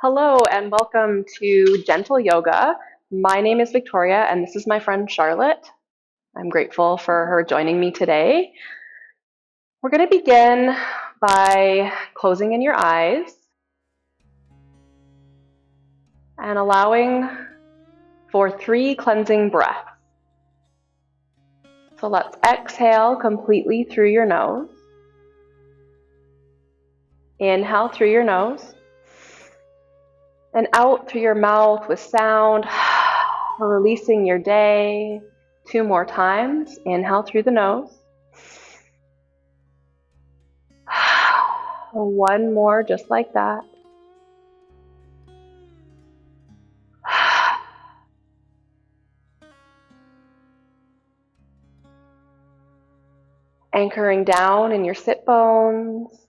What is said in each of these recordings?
Hello and welcome to Gentle Yoga. My name is Victoria and this is my friend Charlotte. I'm grateful for her joining me today. We're going to begin by closing in your eyes and allowing for 3 cleansing breaths. So let's exhale completely through your nose. Inhale through your nose and out through your mouth with sound, releasing your day. 2 more times. Inhale through the nose. 1 more just like that. Anchoring down in your sit bones.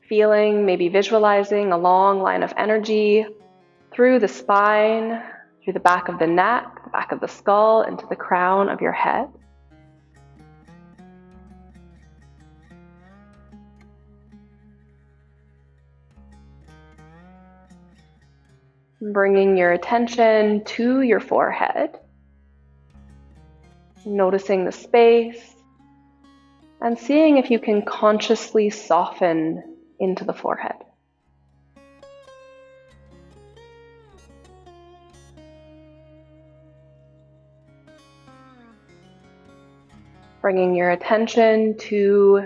Feeling, maybe visualizing a long line of energy through the spine, through the back of the neck, the back of the skull, into the crown of your head. Bringing your attention to your forehead, noticing the space, and seeing if you can consciously soften into the forehead. Bringing your attention to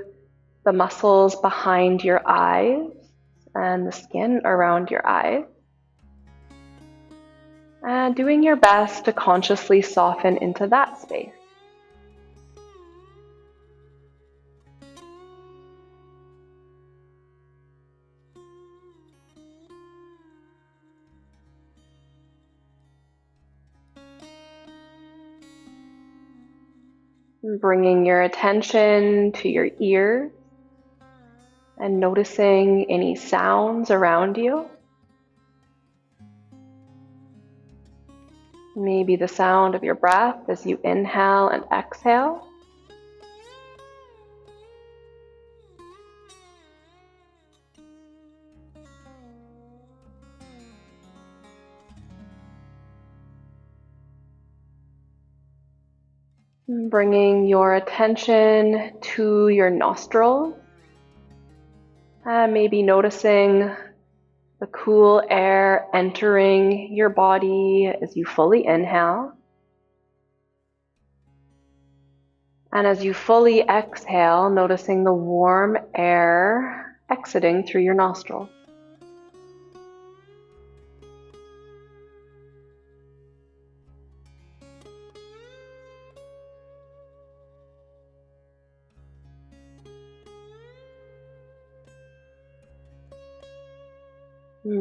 the muscles behind your eyes and the skin around your eyes. And doing your best to consciously soften into that space. Bringing your attention to your ears and noticing any sounds around you. Maybe the sound of your breath as you inhale and exhale. Bringing your attention to your nostrils. Maybe noticing the cool air entering your body as you fully inhale. And as you fully exhale, noticing the warm air exiting through your nostrils.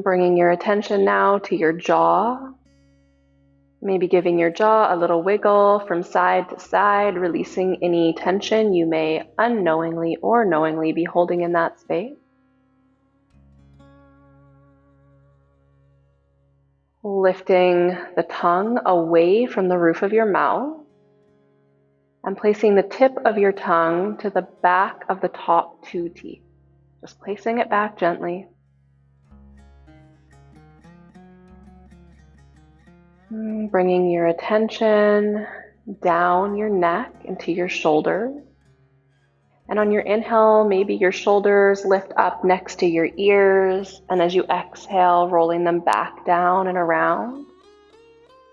Bringing your attention now to your jaw. Maybe giving your jaw a little wiggle from side to side, releasing any tension you may unknowingly or knowingly be holding in that space. Lifting the tongue away from the roof of your mouth and placing the tip of your tongue to the back of the top 2 teeth. Just placing it back gently. Bringing your attention down your neck into your shoulders. And on your inhale, maybe your shoulders lift up next to your ears. And as you exhale, rolling them back down and around.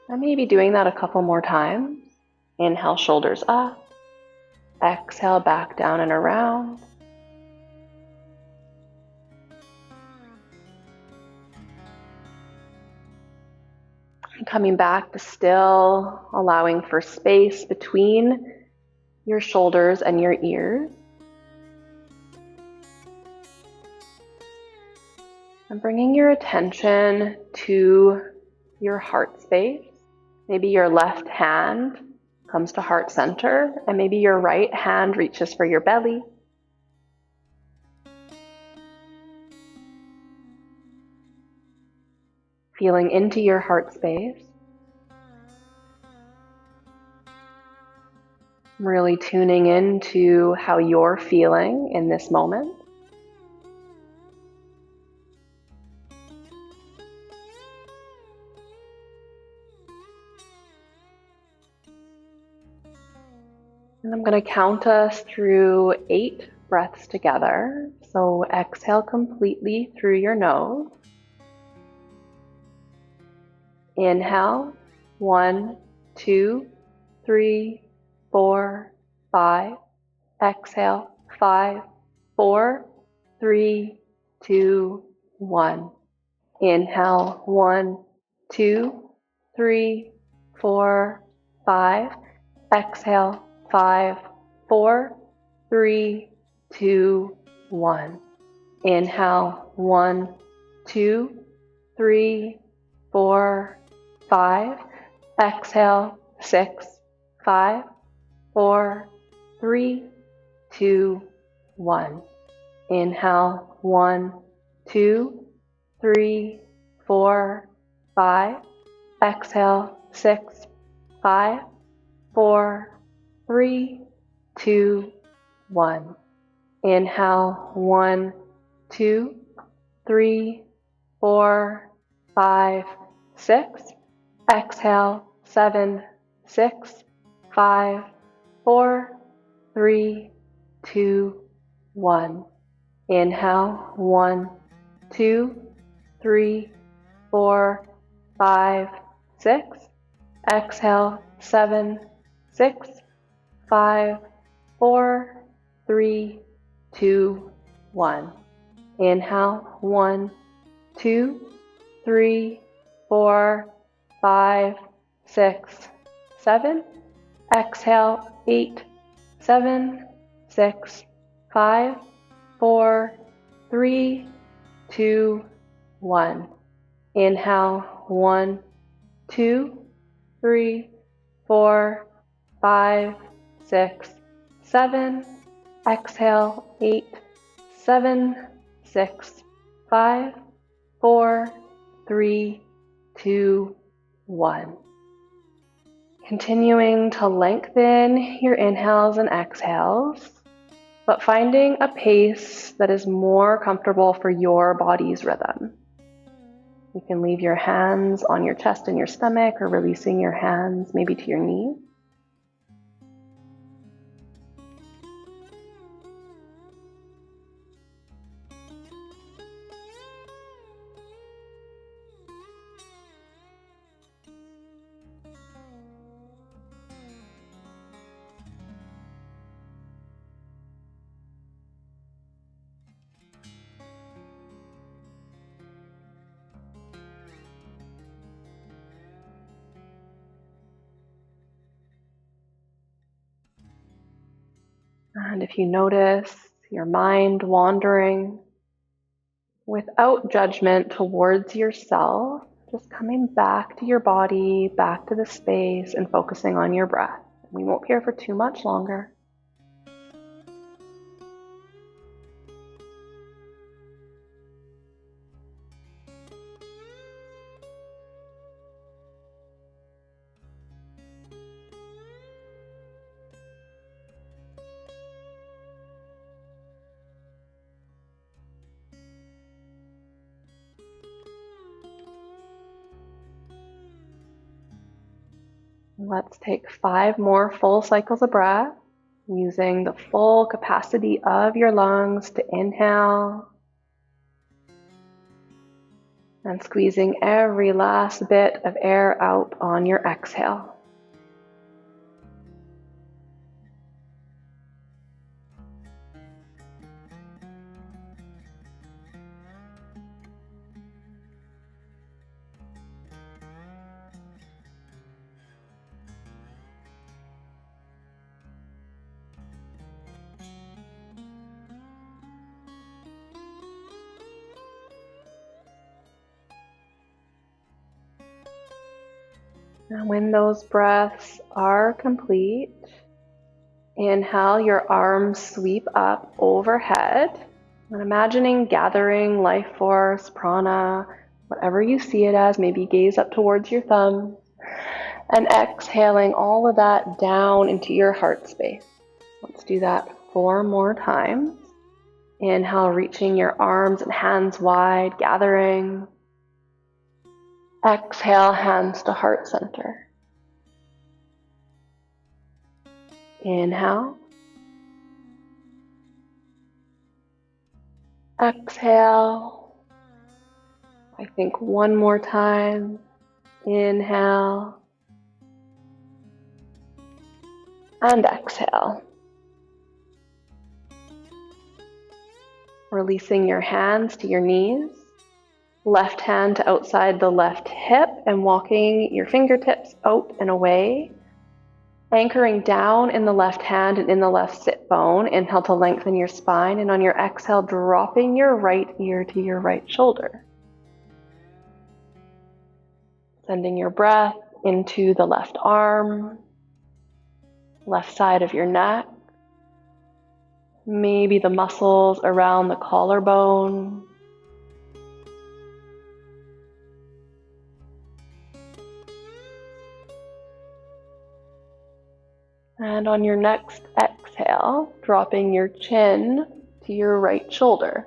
And maybe doing that a couple more times. Inhale, shoulders up. Exhale, back down and around. Coming back to still, allowing for space between your shoulders and your ears. And bringing your attention to your heart space. Maybe your left hand comes to heart center, and maybe your right hand reaches for your belly. Feeling into your heart space. Really tuning into how you're feeling in this moment. And I'm going to count us through 8 breaths together. So exhale completely through your nose. Inhale, 1, 2, 3, 4, 5. Exhale, 5, 4, 3, 2, 1. Inhale, 1, 2, 3, 4, 5. Exhale, 5, 4, 3, 2, 1. Inhale, 1, 2, 3, 4, 5. Exhale, 6, 5, 4, 3, 2, 1. Inhale, 1, 2, 3, 4, 5. Exhale, 6, 5, 4, 3, 2, 1. Inhale, 1, 2, 3, 4, 5, 6. Exhale, 7, 6, 5, 4, 3, 2, 1. Inhale, 1, 2, 3, 4, 5, 6. Exhale, 7, 6, 5, 4, 3, 2, 1. Inhale, 1, 2, 3, 4, 5, 6, 7. Exhale, 8, 7, 6, 5, 4, 3, 2, 1. Inhale, 1, 2, 3, 4, 5, 6, 7. Exhale, 8, 7, 6, 5, 4, 3, 2, 1. Continuing to lengthen your inhales and exhales, but finding a pace that is more comfortable for your body's rhythm. You can leave your hands on your chest and your stomach, or releasing your hands maybe to your knees. And if you notice your mind wandering, without judgment towards yourself, just coming back to your body, back to the space, and focusing on your breath. We won't be here for too much longer. Let's take 5 more full cycles of breath, using the full capacity of your lungs to inhale and squeezing every last bit of air out on your exhale. And when those breaths are complete, inhale, your arms sweep up overhead. And imagining gathering life force, prana, whatever you see it as, maybe gaze up towards your thumbs. And exhaling all of that down into your heart space. Let's do that 4 more times. Inhale, reaching your arms and hands wide, gathering. Exhale, hands to heart center. Inhale. Exhale. I think one more time. Inhale. And exhale. Releasing your hands to your knees. Left hand to outside the left hip and walking your fingertips out and away. Anchoring down in the left hand and in the left sit bone. Inhale to lengthen your spine, and on your exhale, dropping your right ear to your right shoulder. Sending your breath into the left arm, left side of your neck, maybe the muscles around the collarbone. And on your next exhale, dropping your chin to your right shoulder.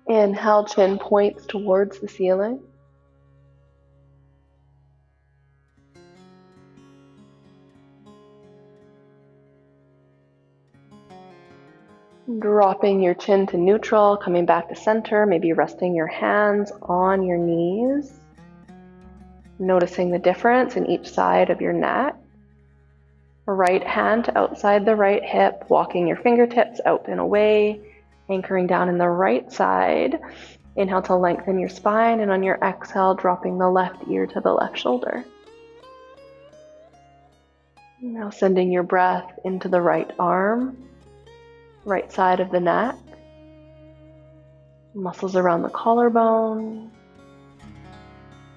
Inhale, chin points towards the ceiling. Dropping your chin to neutral, coming back to center, maybe resting your hands on your knees. Noticing the difference in each side of your neck. Right hand to outside the right hip, walking your fingertips out and away, anchoring down in the right side. Inhale to lengthen your spine, and on your exhale, dropping the left ear to the left shoulder. Now sending your breath into the right arm, right side of the neck, muscles around the collarbone.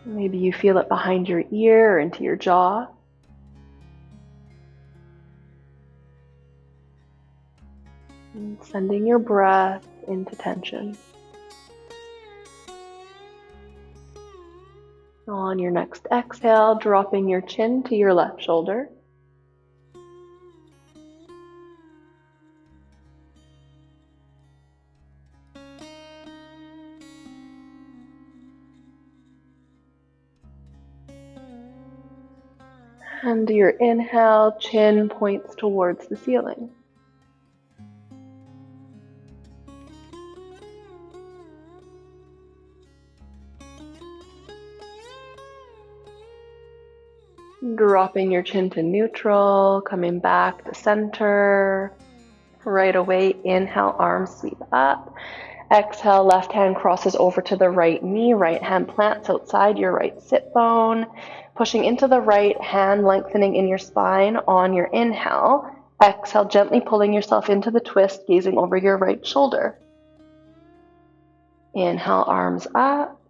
Maybe you feel it behind your ear or into your jaw. And sending your breath into tension. On your next exhale, dropping your chin to your left shoulder. And your inhale, chin points towards the ceiling. Dropping your chin to neutral, coming back to center. Right away, inhale, arms sweep up. Exhale, left hand crosses over to the right knee, right hand plants outside your right sit bone. Pushing into the right hand, lengthening in your spine on your inhale. Exhale, gently pulling yourself into the twist, gazing over your right shoulder. Inhale, arms up.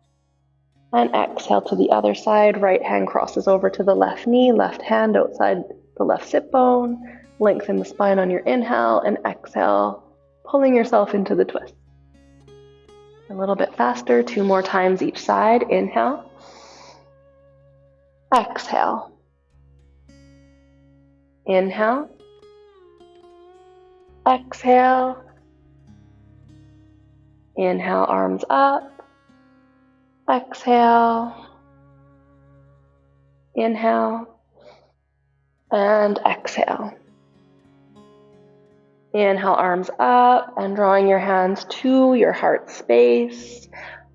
And exhale to the other side. Right hand crosses over to the left knee, left hand outside the left sit bone. Lengthen the spine on your inhale, and exhale, pulling yourself into the twist. A little bit faster, 2 more times each side. Inhale. Exhale. Inhale. Exhale. Inhale, arms up. Exhale. Inhale. And exhale. Inhale, arms up, and drawing your hands to your heart space,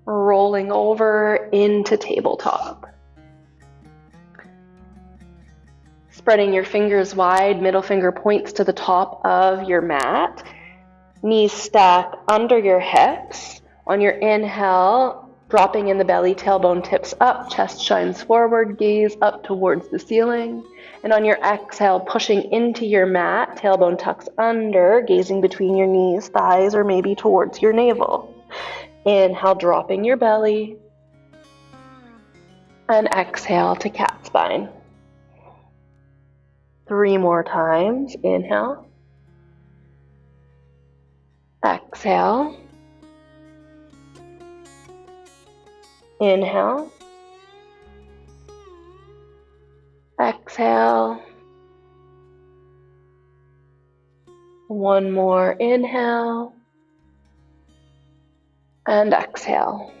rolling over into tabletop. Spreading your fingers wide, middle finger points to the top of your mat. Knees stack under your hips. On your inhale, dropping in the belly, tailbone tips up, chest shines forward, gaze up towards the ceiling. And on your exhale, pushing into your mat, tailbone tucks under, gazing between your knees, thighs, or maybe towards your navel. Inhale, dropping your belly. And exhale to cat spine. 3 more times. Inhale. Exhale. Inhale. Exhale. One more inhale and exhale.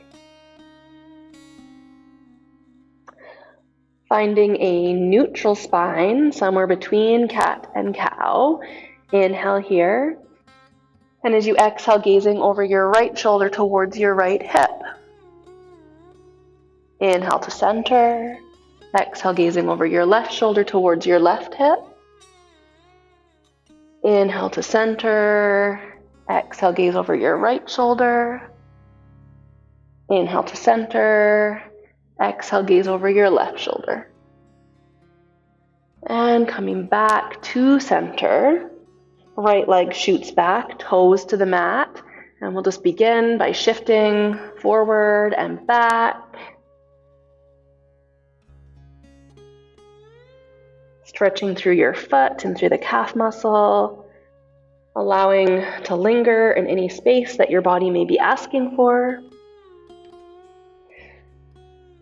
Finding a neutral spine somewhere between cat and cow. Inhale here. And as you exhale, gazing over your right shoulder towards your right hip. Inhale to center. Exhale, gazing over your left shoulder towards your left hip. Inhale to center. Exhale, gaze over your right shoulder. Inhale to center. Exhale, gaze over your left shoulder. And coming back to center. Right leg shoots back, toes to the mat. And we'll just begin by shifting forward and back. Stretching through your foot and through the calf muscle. Allowing to linger in any space that your body may be asking for.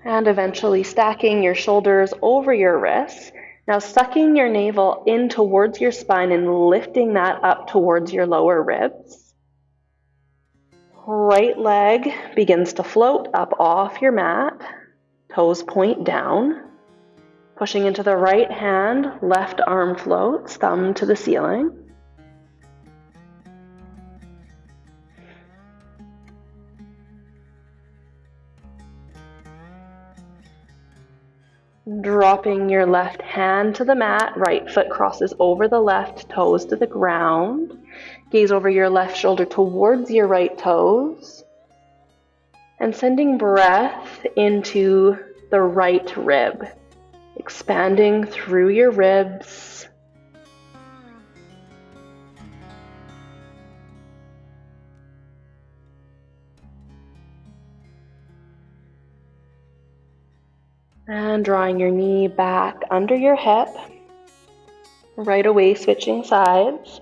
And eventually stacking your shoulders over your wrists. Now sucking your navel in towards your spine and lifting that up towards your lower ribs. Right leg begins to float up off your mat. Toes point down. Pushing into the right hand, left arm floats, thumb to the ceiling. Dropping your left hand to the mat, right foot crosses over the left, toes to the ground. Gaze over your left shoulder towards your right toes. And sending breath into the right rib, expanding through your ribs. And drawing your knee back under your hip. Right away, switching sides.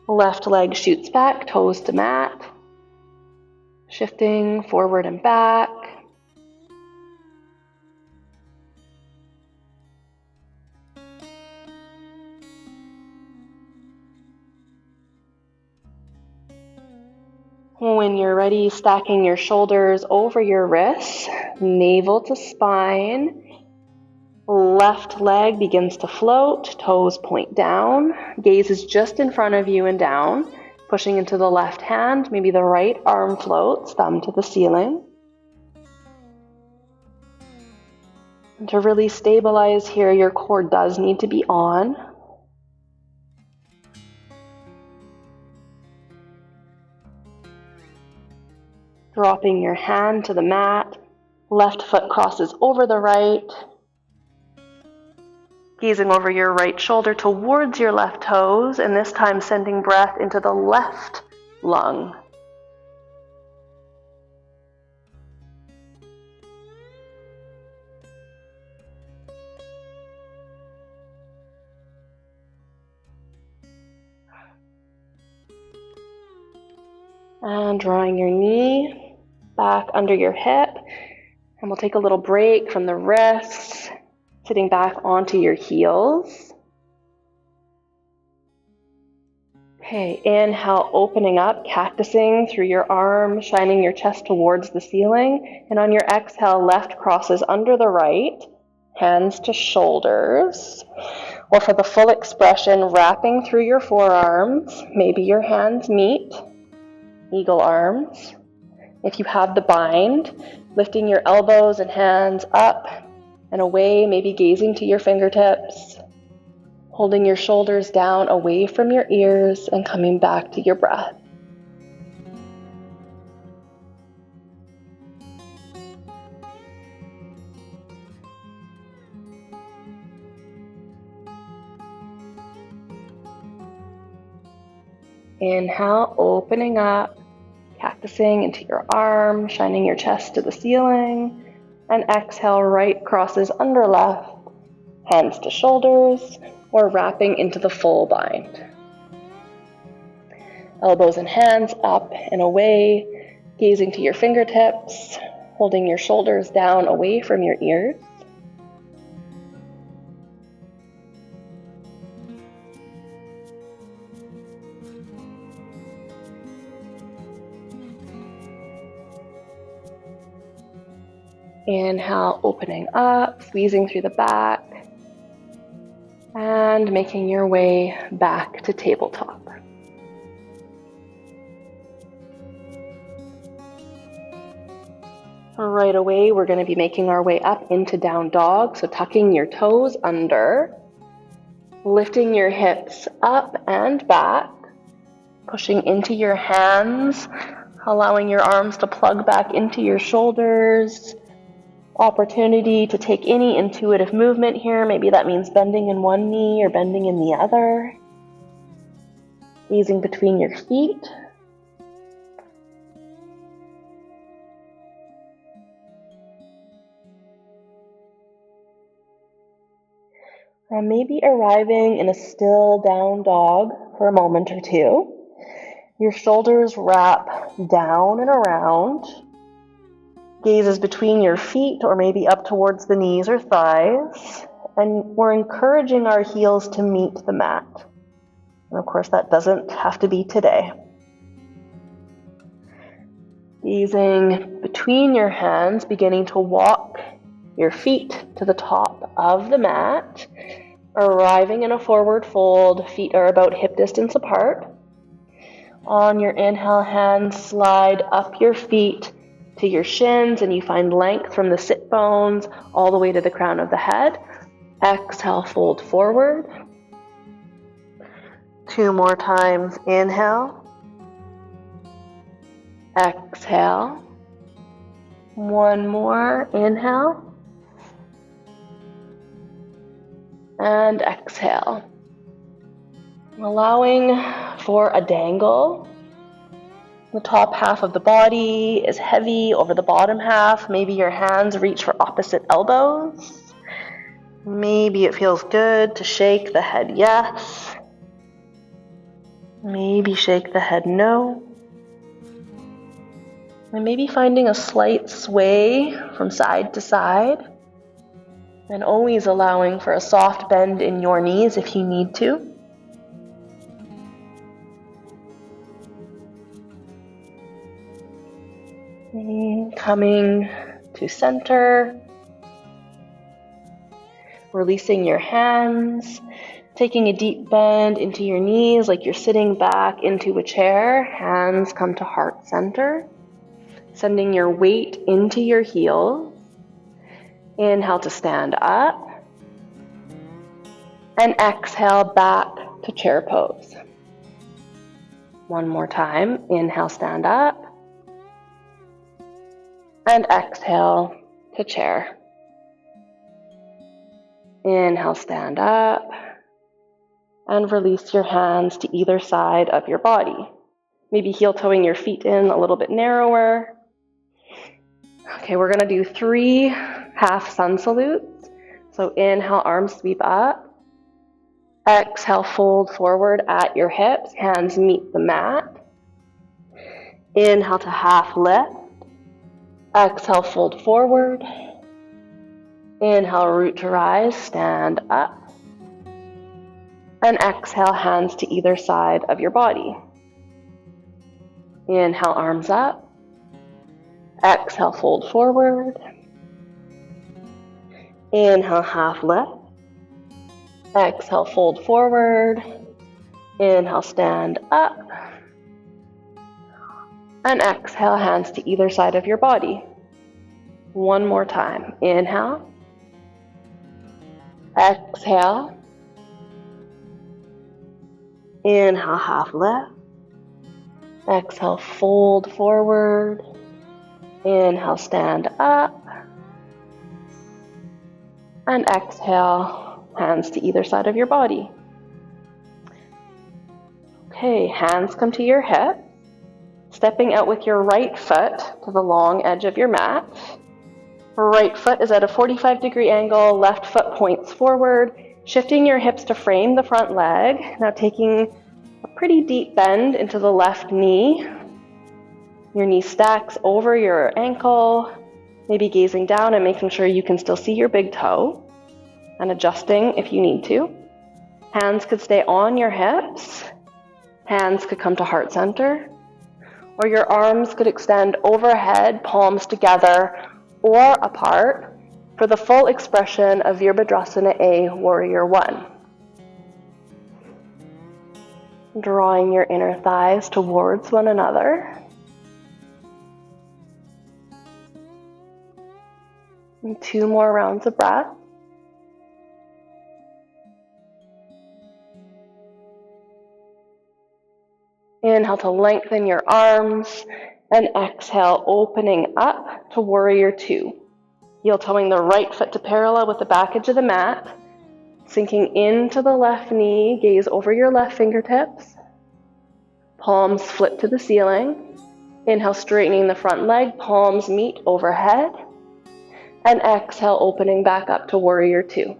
Left leg shoots back, toes to mat. Shifting forward and back. When you're ready, stacking your shoulders over your wrists, navel to spine. Left leg begins to float, toes point down, gaze is just in front of you and down. Pushing into the left hand, maybe the right arm floats, thumb to the ceiling. And to really stabilize here, your core does need to be on. Dropping your hand to the mat, left foot crosses over the right. Gazing over your right shoulder towards your left toes, and this time sending breath into the left lung. And drawing your knee back under your hip, and we'll take a little break from the wrists, sitting back onto your heels. Okay, inhale, opening up, cactusing through your arms, shining your chest towards the ceiling. And on your exhale, left crosses under the right, hands to shoulders. Or for the full expression, wrapping through your forearms, maybe your hands meet, eagle arms. If you have the bind, lifting your elbows and hands up and away, maybe gazing to your fingertips, holding your shoulders down away from your ears and coming back to your breath. Inhale, opening up, cactusing into your arm, shining your chest to the ceiling. And exhale, right crosses under left, hands to shoulders, or wrapping into the full bind. Elbows and hands up and away, gazing to your fingertips, holding your shoulders down away from your ears. Inhale, opening up, squeezing through the back, and making your way back to tabletop. Right away, we're going to be making our way up into down dog, so tucking your toes under, lifting your hips up and back, pushing into your hands, allowing your arms to plug back into your shoulders. Opportunity to take any intuitive movement here. Maybe that means bending in one knee or bending in the other. Easing between your feet. And maybe arriving in a still down dog for a moment or two. Your shoulders wrap down and around. Gaze is between your feet or maybe up towards the knees or thighs. And we're encouraging our heels to meet the mat. And of course, that doesn't have to be today. Gazing between your hands, beginning to walk your feet to the top of the mat. Arriving in a forward fold, feet are about hip distance apart. On your inhale, hands slide up your feet to your shins, and you find length from the sit bones all the way to the crown of the head. Exhale, fold forward. 2 more times, inhale. Exhale. 1 more, inhale. And exhale. Allowing for a dangle. The top half of the body is heavy over the bottom half. Maybe your hands reach for opposite elbows. Maybe it feels good to shake the head yes. Maybe shake the head no. And maybe finding a slight sway from side to side. And always allowing for a soft bend in your knees if you need to. Coming to center. Releasing your hands. Taking a deep bend into your knees like you're sitting back into a chair. Hands come to heart center. Sending your weight into your heels. Inhale to stand up. And exhale back to chair pose. 1 more time. Inhale, stand up. And exhale to chair. Inhale, stand up. And release your hands to either side of your body. Maybe heel-toeing your feet in a little bit narrower. Okay, we're going to do 3 half sun salutes. So inhale, arms sweep up. Exhale, fold forward at your hips. Hands meet the mat. Inhale to half lift. Exhale, fold forward. Inhale, root to rise, stand up. And exhale, hands to either side of your body. Inhale, arms up. Exhale, fold forward. Inhale, half lift. Exhale, fold forward. Inhale, stand up. And exhale, hands to either side of your body. 1 more time. Inhale. Exhale. Inhale, half lift. Exhale, fold forward. Inhale, stand up. And exhale, hands to either side of your body. Okay, hands come to your hips. Stepping out with your right foot to the long edge of your mat. Right foot is at a 45-degree angle, left foot points forward, shifting your hips to frame the front leg. Now taking a pretty deep bend into the left knee. Your knee stacks over your ankle, maybe gazing down and making sure you can still see your big toe, and adjusting if you need to. Hands could stay on your hips. Hands could come to heart center. Or your arms could extend overhead, palms together, or apart for the full expression of Virabhadrasana A, Warrior One. Drawing your inner thighs towards one another. And 2 more rounds of breath. Inhale to lengthen your arms, and exhale, opening up to Warrior Two. Heel toeing the right foot to parallel with the back edge of the mat, sinking into the left knee, gaze over your left fingertips, palms flip to the ceiling. Inhale, straightening the front leg, palms meet overhead, and exhale, opening back up to Warrior Two.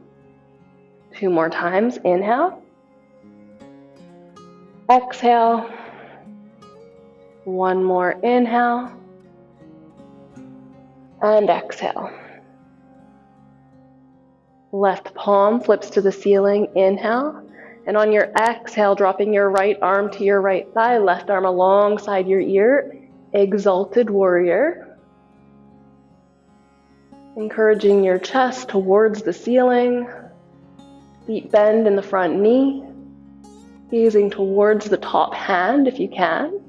2 more times, inhale, exhale, 1 more inhale, and exhale. Left palm flips to the ceiling, inhale, and on your exhale, dropping your right arm to your right thigh, left arm alongside your ear, exalted warrior. Encouraging your chest towards the ceiling, deep bend in the front knee, gazing towards the top hand if you can.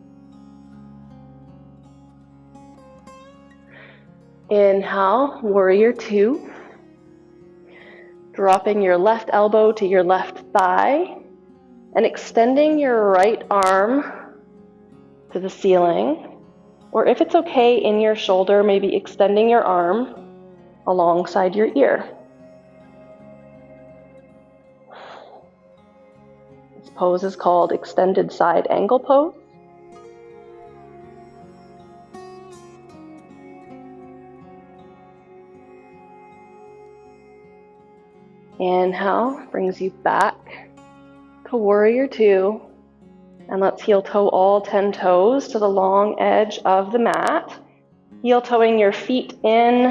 Inhale, Warrior Two. Dropping your left elbow to your left thigh and extending your right arm to the ceiling, or if it's okay, in your shoulder, maybe extending your arm alongside your ear. This pose is called extended side angle pose. Inhale brings you back to Warrior Two. And let's heel toe all 10 toes to the long edge of the mat. Heel toeing your feet in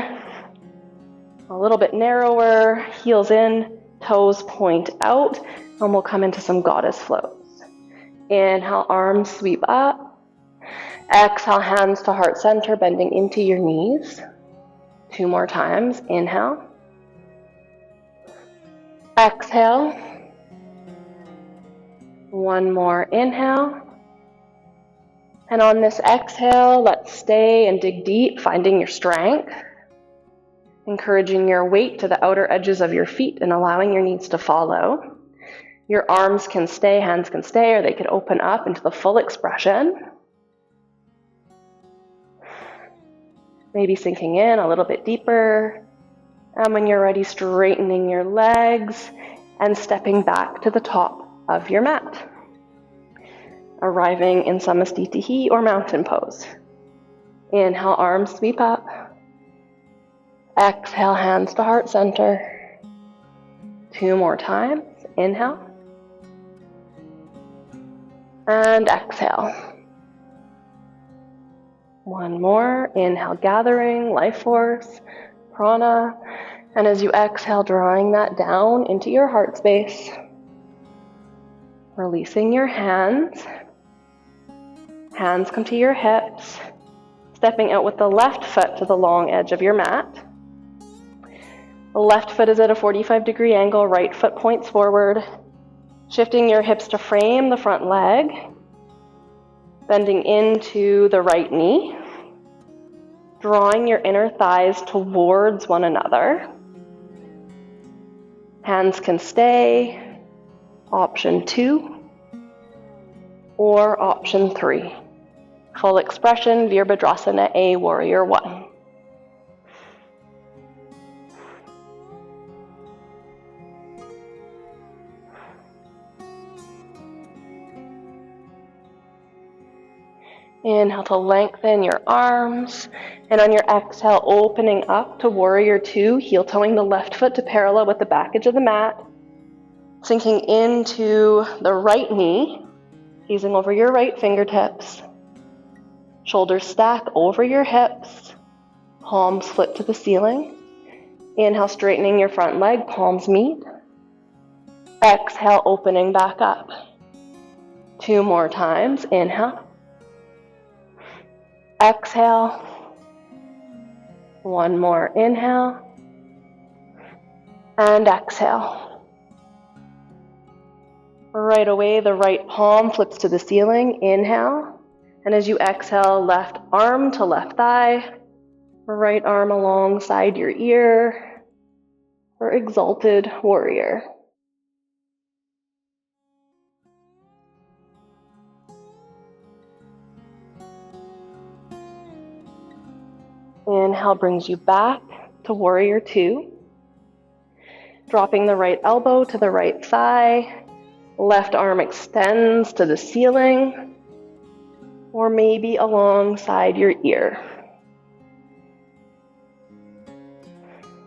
a little bit narrower, heels in, toes point out, and we'll come into some goddess floats. Inhale, arms sweep up. Exhale, hands to heart center, bending into your knees. 2 more times, inhale. Exhale. 1 more inhale. And on this exhale, let's stay and dig deep, finding your strength. Encouraging your weight to the outer edges of your feet and allowing your knees to follow. Your arms can stay, hands can stay, or they could open up into the full expression. Maybe sinking in a little bit deeper. And when you're ready, straightening your legs and stepping back to the top of your mat. Arriving in Samastitihi or mountain pose. Inhale, arms sweep up. Exhale, hands to heart center. 2 more times. Inhale. And exhale. 1 more. Inhale, gathering life force, prana. And as you exhale, drawing that down into your heart space. Releasing your hands. Hands come to your hips. Stepping out with the left foot to the long edge of your mat. The left foot is at a 45-degree angle, right foot points forward. Shifting your hips to frame the front leg. Bending into the right knee. Drawing your inner thighs towards one another. Hands can stay. Option 2. Or option 3. Full expression, Virabhadrasana A, Warrior One. Inhale to lengthen your arms, and on your exhale, opening up to Warrior Two, heel toeing the left foot to parallel with the back edge of the mat, sinking into the right knee, gazing over your right fingertips, shoulders stack over your hips, palms flip to the ceiling. Inhale, straightening your front leg, palms meet. Exhale, opening back up. 2 more times, inhale. Exhale. One more inhale and exhale. Right away, the right palm flips to the ceiling. Inhale. And as you exhale, left arm to left thigh, right arm alongside your ear, or exalted warrior. Inhale brings you back to warrior two. Dropping the right elbow to the right thigh, left arm extends to the ceiling, or maybe alongside your ear.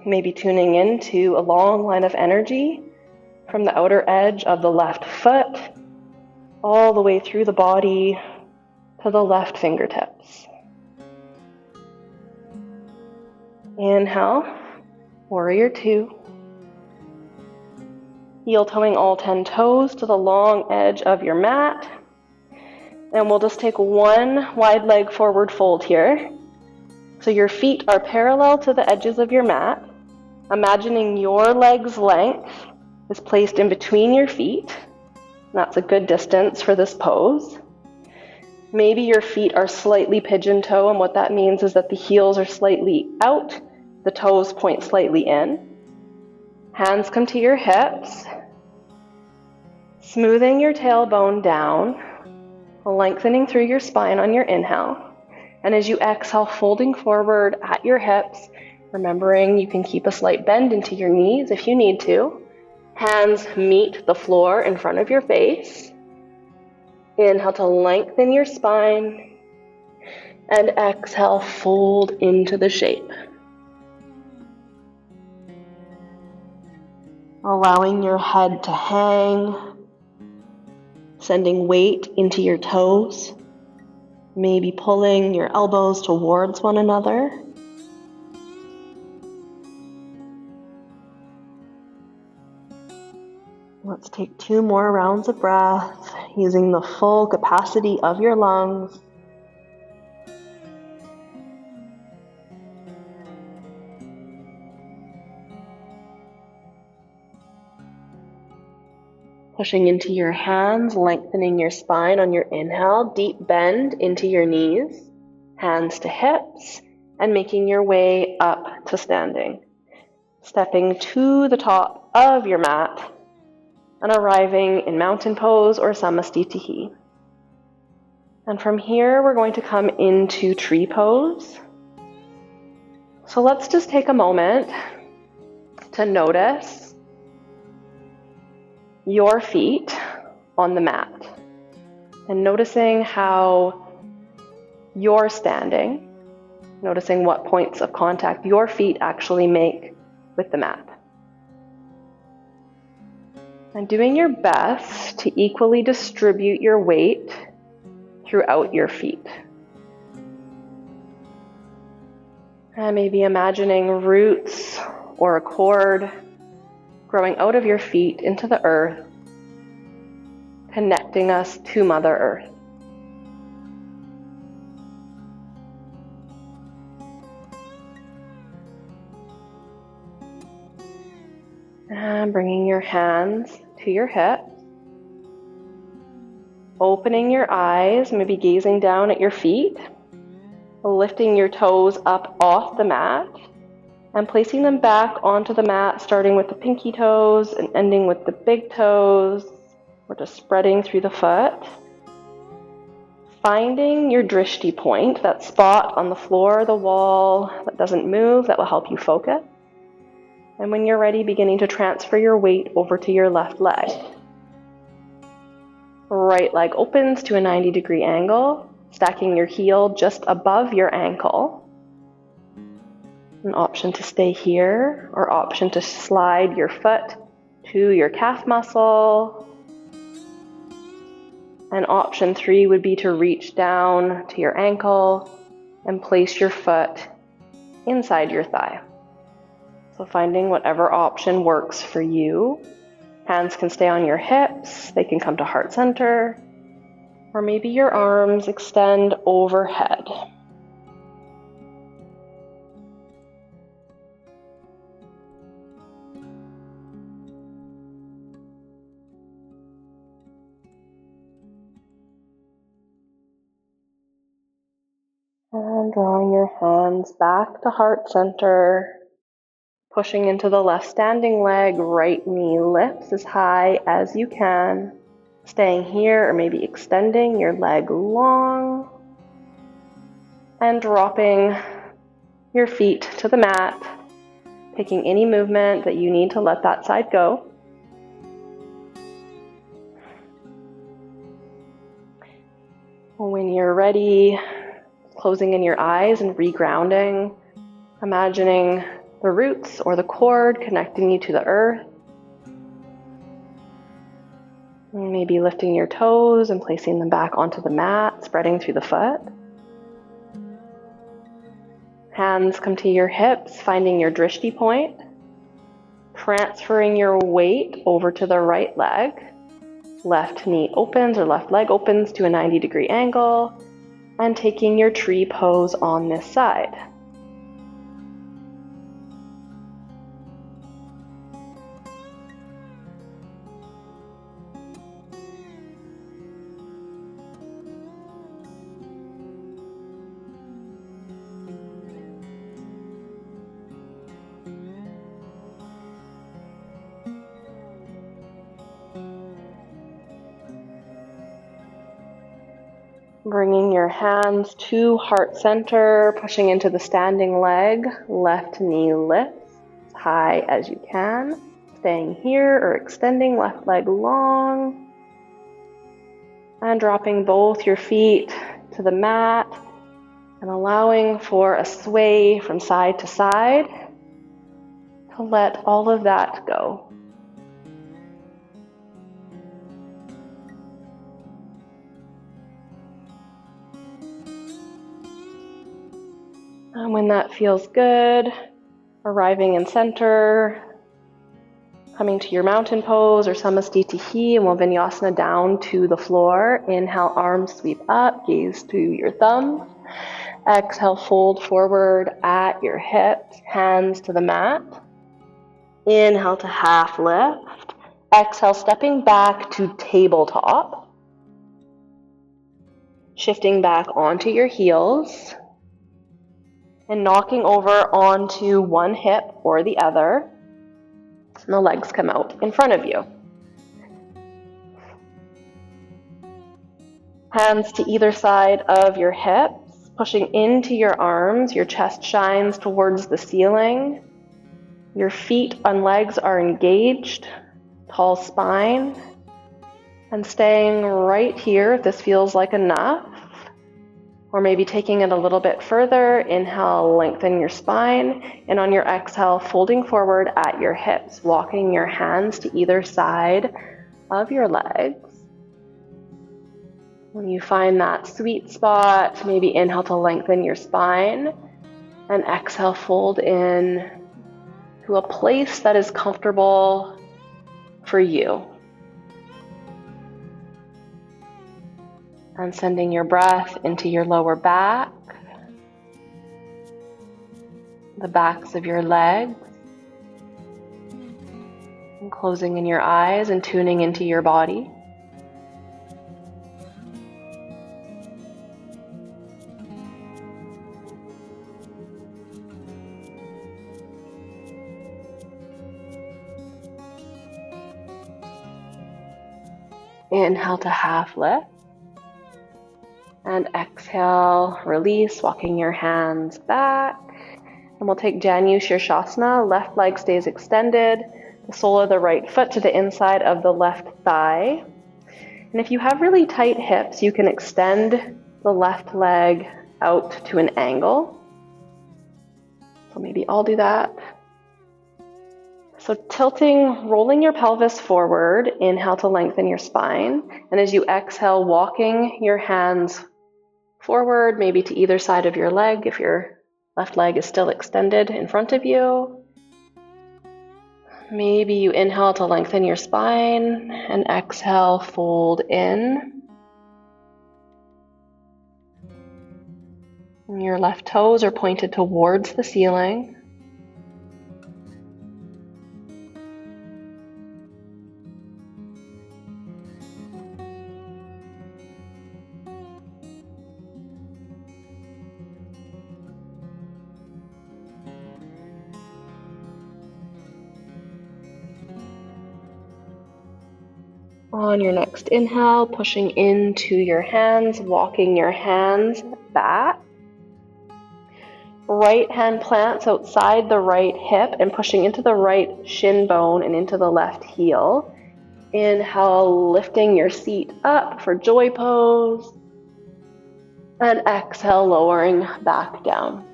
Maybe tuning into a long line of energy from the outer edge of the left foot, all the way through the body to the left fingertips. Inhale, warrior two. Heel toeing all 10 toes to the long edge of your mat. And we'll just take one wide leg forward fold here. So your feet are parallel to the edges of your mat. Imagining your leg's length is placed in between your feet. That's a good distance for this pose. Maybe your feet are slightly pigeon toe, and what that means is that the heels are slightly out, the toes point slightly in. Hands come to your hips, smoothing your tailbone down, lengthening through your spine on your inhale. And as you exhale, folding forward at your hips, remembering you can keep a slight bend into your knees if you need to. Hands meet the floor in front of your face. Inhale to lengthen your spine, and exhale, fold into the shape. Allowing your head to hang, sending weight into your toes, maybe pulling your elbows towards one another. Let's take 2 more rounds of breath, using the full capacity of your lungs. Pushing into your hands, lengthening your spine on your inhale, deep bend into your knees, hands to hips, and making your way up to standing. Stepping to the top of your mat and arriving in mountain pose or samastitihi. And from here, we're going to come into tree pose. So let's just take a moment to notice your feet on the mat and noticing how you're standing, noticing what points of contact your feet actually make with the mat. And doing your best to equally distribute your weight throughout your feet. And maybe imagining roots or a cord growing out of your feet into the earth, connecting us to Mother Earth. And bringing your hands to your hips, opening your eyes, maybe gazing down at your feet, lifting your toes up off the mat, and placing them back onto the mat, starting with the pinky toes and ending with the big toes. We're just spreading through the foot. Finding your drishti point, that spot on the floor, the wall that doesn't move, that will help you focus. And when you're ready, beginning to transfer your weight over to your left leg. Right leg opens to a 90-degree angle, stacking your heel just above your ankle. An option to stay here, or option to slide your foot to your calf muscle. And option 3 would be to reach down to your ankle and place your foot inside your thigh. So finding whatever option works for you. Hands can stay on your hips, they can come to heart center, or maybe your arms extend overhead. And drawing your hands back to heart center, pushing into the left standing leg, right knee lifts as high as you can. Staying here or maybe extending your leg long. And dropping your feet to the mat, picking any movement that you need to let that side go. When you're ready, closing in your eyes and regrounding, imagining the roots or the cord connecting you to the earth. Maybe lifting your toes and placing them back onto the mat, spreading through the foot. Hands come to your hips, finding your drishti point. Transferring your weight over to the right leg. Left knee opens or left leg opens to a 90-degree angle. And taking your tree pose on this side. Bringing your hands to heart center, pushing into the standing leg, left knee lifts as high as you can. Staying here or extending left leg long. And dropping both your feet to the mat and allowing for a sway from side to side to let all of that go. And when that feels good, arriving in center, coming to your mountain pose or Samastitihi, and we'll vinyasana down to the floor. Inhale, arms sweep up, gaze to your thumbs. Exhale, fold forward at your hips, hands to the mat. Inhale to half lift. Exhale, stepping back to tabletop. Shifting back onto your heels. And knocking over onto one hip or the other. And the legs come out in front of you. Hands to either side of your hips, pushing into your arms. Your chest shines towards the ceiling. Your feet and legs are engaged. Tall spine. And staying right here if this feels like enough. Or maybe taking it a little bit further. Inhale, lengthen your spine. And on your exhale, folding forward at your hips, walking your hands to either side of your legs. When you find that sweet spot, maybe inhale to lengthen your spine. And exhale, fold in to a place that is comfortable for you. And sending your breath into your lower back, the backs of your legs, and closing in your eyes and tuning into your body. Inhale to half lift. And exhale, release, walking your hands back. And we'll take Janu Shirshasana. Left leg stays extended. The sole of the right foot to the inside of the left thigh. And if you have really tight hips, you can extend the left leg out to an angle. So maybe I'll do that. So tilting, rolling your pelvis forward. Inhale to lengthen your spine. And as you exhale, walking your hands forward, maybe to either side of your leg if your left leg is still extended in front of you. Maybe you inhale to lengthen your spine and exhale, fold in. And your left toes are pointed towards the ceiling. On your next inhale, pushing into your hands, walking your hands back. Right hand plants outside the right hip and pushing into the right shin bone and into the left heel. Inhale, lifting your seat up for joy pose. And exhale, lowering back down.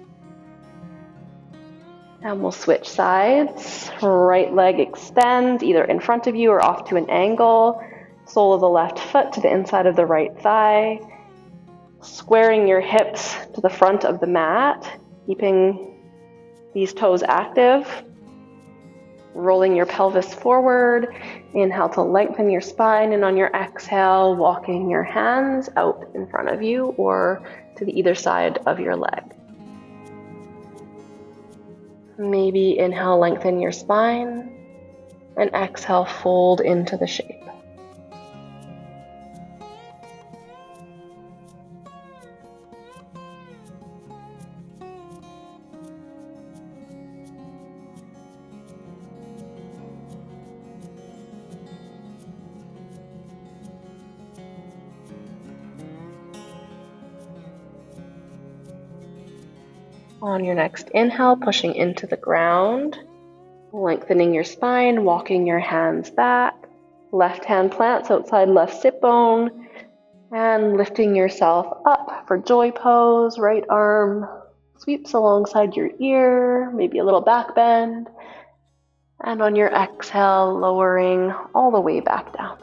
And we'll switch sides. Right leg extends either in front of you or off to an angle. Sole of the left foot to the inside of the right thigh. Squaring your hips to the front of the mat, keeping these toes active. Rolling your pelvis forward. Inhale to lengthen your spine, and on your exhale, walking your hands out in front of you or to the either side of your leg. Maybe inhale, lengthen your spine, and exhale, fold into the shape. On your next inhale, pushing into the ground, lengthening your spine, walking your hands back. Left hand plants outside left sit bone, and lifting yourself up for joy pose. Right arm sweeps alongside your ear, maybe a little back bend. And on your exhale, lowering all the way back down.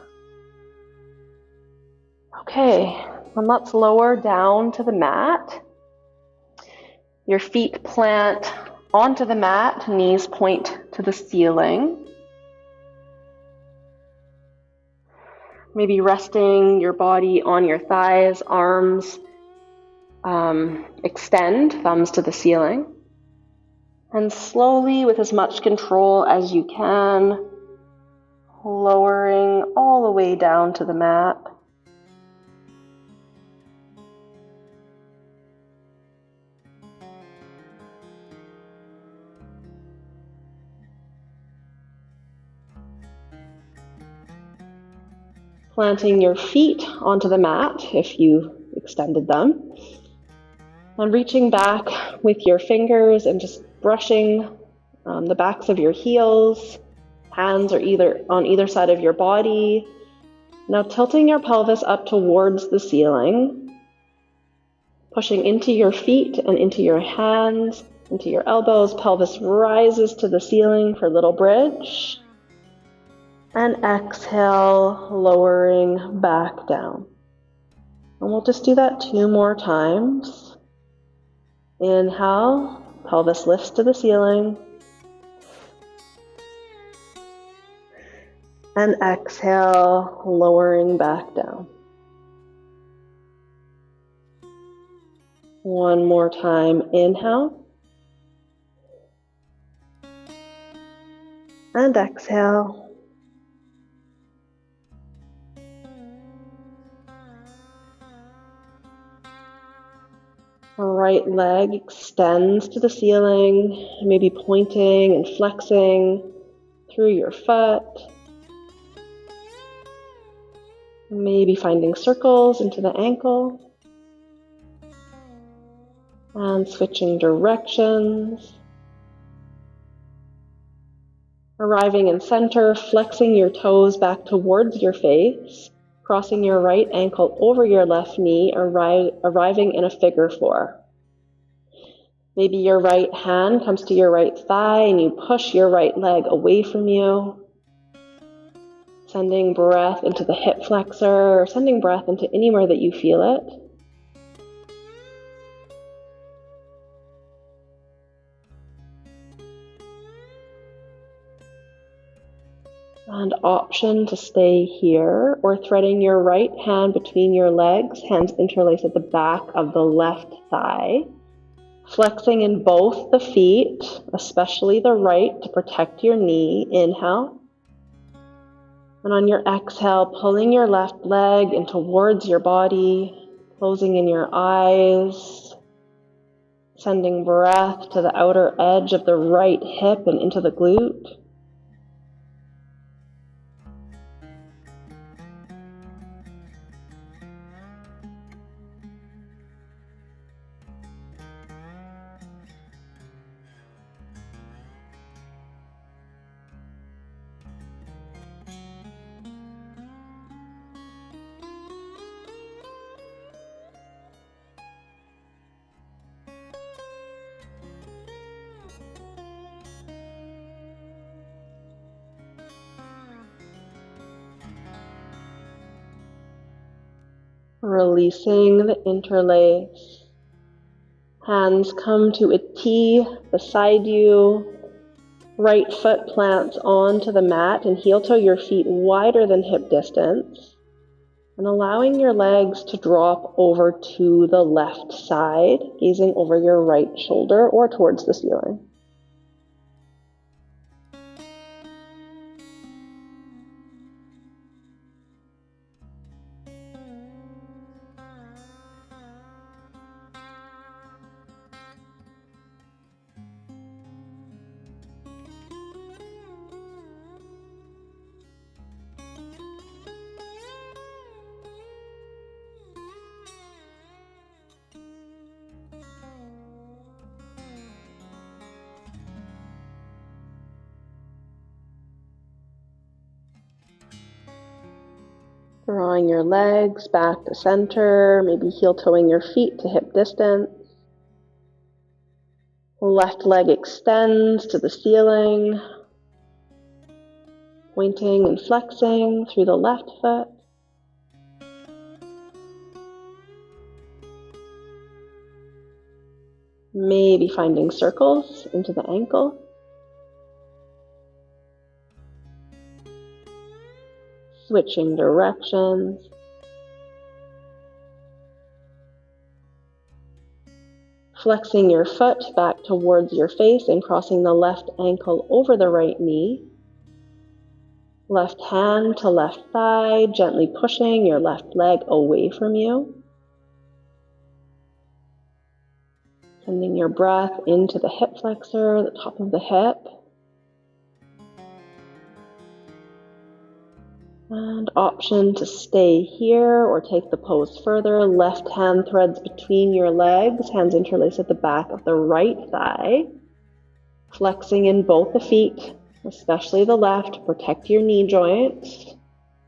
Okay, and let's lower down to the mat. Your feet plant onto the mat, knees point to the ceiling. Maybe resting your body on your thighs, arms extend, thumbs to the ceiling. And slowly, with as much control as you can, lowering all the way down to the mat. Planting your feet onto the mat if you extended them. And reaching back with your fingers and just brushing the backs of your heels. Hands are on either side of your body. Now tilting your pelvis up towards the ceiling. Pushing into your feet and into your hands, into your elbows. Pelvis rises to the ceiling for a little bridge. And exhale, lowering back down. And we'll just do that 2 more times. Inhale, pelvis lifts to the ceiling. And exhale, lowering back down. 1 more time, inhale. And exhale. Right leg extends to the ceiling, maybe pointing and flexing through your foot. Maybe finding circles into the ankle. And switching directions. Arriving in center, flexing your toes back towards your face. Crossing your right ankle over your left knee, arriving in a figure 4. Maybe your right hand comes to your right thigh and you push your right leg away from you. Sending breath into the hip flexor, or sending breath into anywhere that you feel it. And option to stay here, or threading your right hand between your legs, hands interlaced at the back of the left thigh. Flexing in both the feet, especially the right, to protect your knee. Inhale. And on your exhale, pulling your left leg in towards your body, closing in your eyes. Sending breath to the outer edge of the right hip and into the glute. Releasing the interlace. Hands come to a T beside you. Right foot plants onto the mat and heel toe your feet wider than hip distance. And allowing your legs to drop over to the left side, gazing over your right shoulder or towards the ceiling. Drawing your legs back to center, maybe heel toeing your feet to hip distance. Left leg extends to the ceiling, pointing and flexing through the left foot. Maybe finding circles into the ankle. Switching directions. Flexing your foot back towards your face and crossing the left ankle over the right knee. Left hand to left thigh, gently pushing your left leg away from you. Sending your breath into the hip flexor, the top of the hip. And option to stay here or take the pose further. Left hand threads between your legs, hands interlace at the back of the right thigh. Flexing in both the feet, especially the left, protect your knee joints.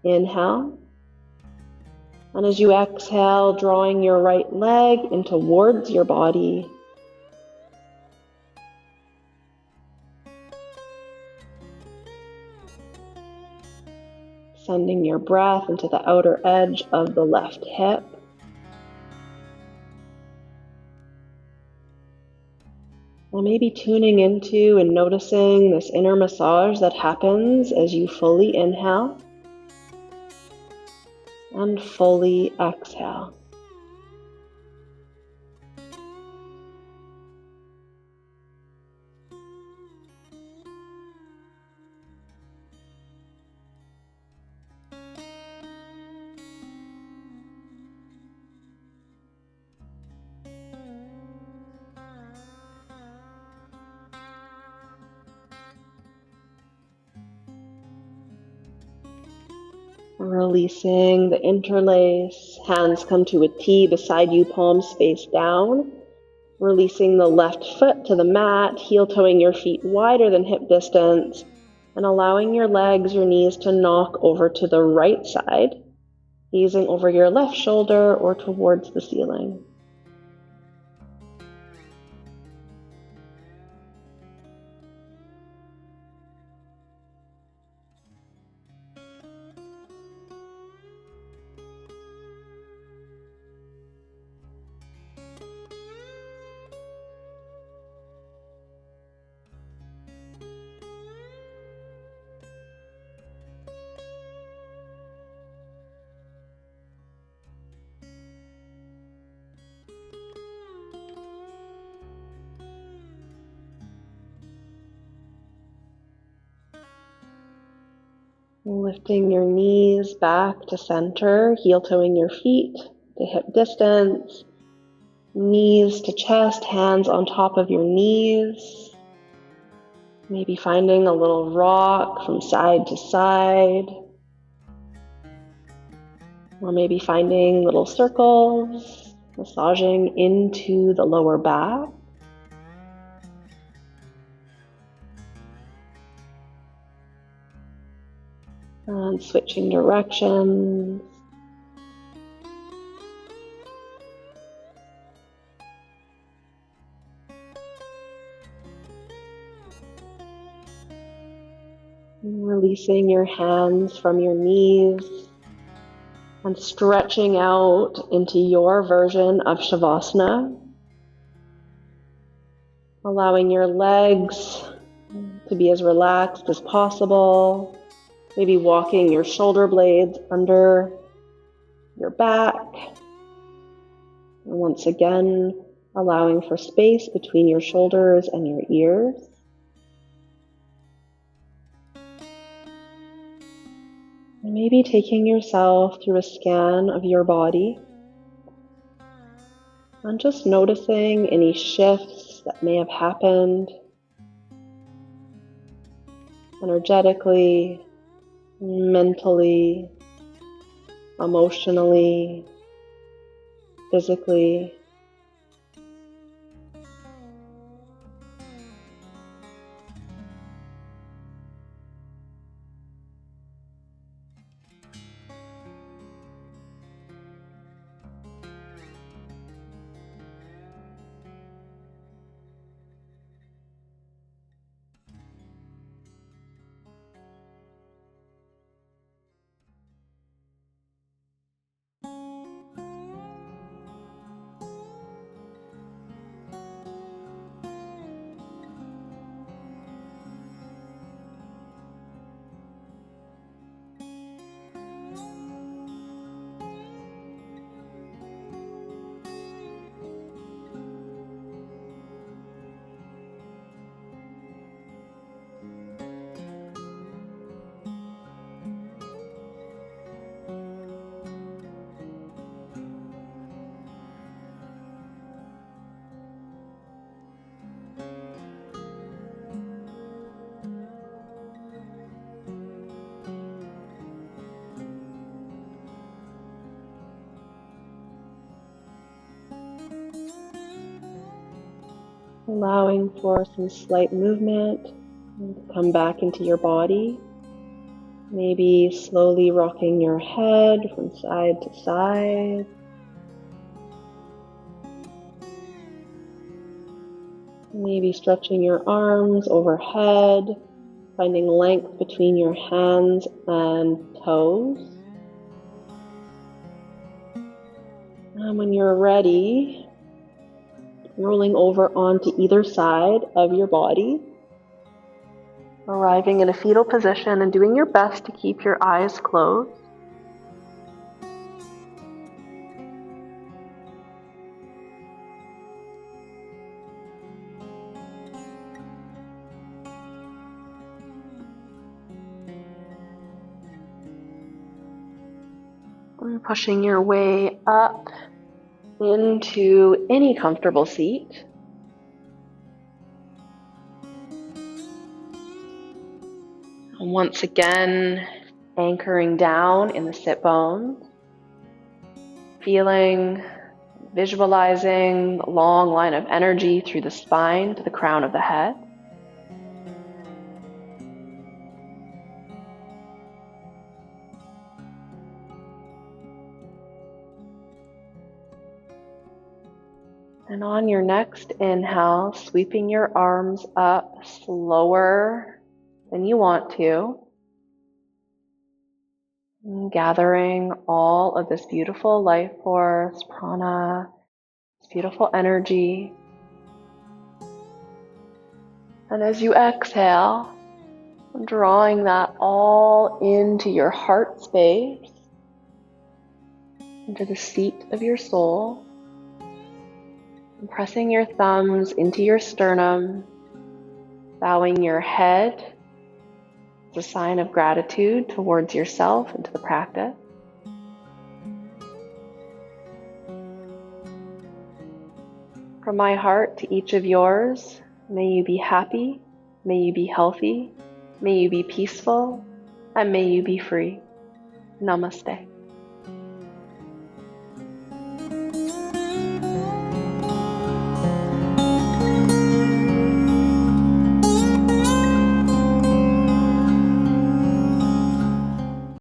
Inhale. And as you exhale, drawing your right leg in towards your body. Sending your breath into the outer edge of the left hip. Or maybe tuning into and noticing this inner massage that happens as you fully inhale and fully exhale. Releasing the interlace, hands come to a T beside you, palms face down. Releasing the left foot to the mat, heel toeing your feet wider than hip distance, and allowing your legs, your knees to knock over to the right side, gazing over your left shoulder or towards the ceiling. Lifting your knees back to center, heel toeing your feet to hip distance, knees to chest, hands on top of your knees. Maybe finding a little rock from side to side. Or maybe finding little circles, massaging into the lower back. And switching directions. And releasing your hands from your knees. and stretching out into your version of Shavasana, allowing your legs to be as relaxed as possible, maybe walking your shoulder blades under your back, and once again allowing for space between your shoulders and your ears. And maybe taking yourself through a scan of your body and just noticing any shifts that may have happened energetically, mentally, emotionally, physically. Allowing for some slight movement to come back into your body. Maybe slowly rocking your head from side to side. Maybe stretching your arms overhead, finding length between your hands and toes. And when you're ready, rolling over onto either side of your body, arriving in a fetal position and doing your best to keep your eyes closed. And pushing your way up into any comfortable seat. And once again, anchoring down in the sit bones, feeling, visualizing a long line of energy through the spine to the crown of the head. And on your next inhale, sweeping your arms up slower than you want to, and gathering all of this beautiful life force, prana, this beautiful energy. And as you exhale, drawing that all into your heart space, into the seat of your soul, and pressing your thumbs into your sternum, bowing your head as a sign of gratitude towards yourself and to the practice. From my heart to each of yours, may you be happy, may you be healthy, may you be peaceful, and may you be free. Namaste.